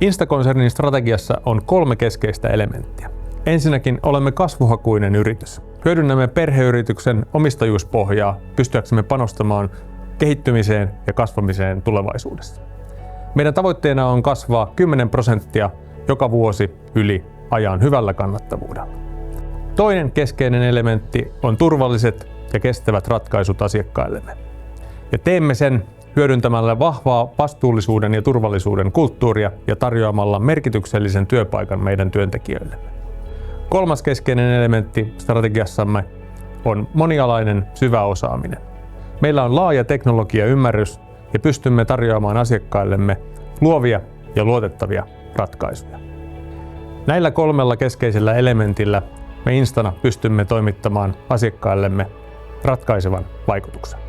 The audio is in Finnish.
Insta-konsernin strategiassa on 3 keskeistä elementtiä. Ensinnäkin olemme kasvuhakuinen yritys. Hyödynnämme perheyrityksen omistajuuspohjaa pystyäksemme panostamaan kehittymiseen ja kasvamiseen tulevaisuudessa. Meidän tavoitteena on kasvaa 10% joka vuosi yli ajan hyvällä kannattavuudella. Toinen keskeinen elementti on turvalliset ja kestävät ratkaisut asiakkaillemme. Ja teemme sen hyödyntämällä vahvaa vastuullisuuden ja turvallisuuden kulttuuria ja tarjoamalla merkityksellisen työpaikan meidän työntekijöillemme. 3. keskeinen elementti strategiassamme on monialainen syvä osaaminen. Meillä on laaja teknologiaymmärrys ja pystymme tarjoamaan asiakkaillemme luovia ja luotettavia ratkaisuja. Näillä 3 keskeisellä elementillä me Instana pystymme toimittamaan asiakkaillemme ratkaisevan vaikutuksen.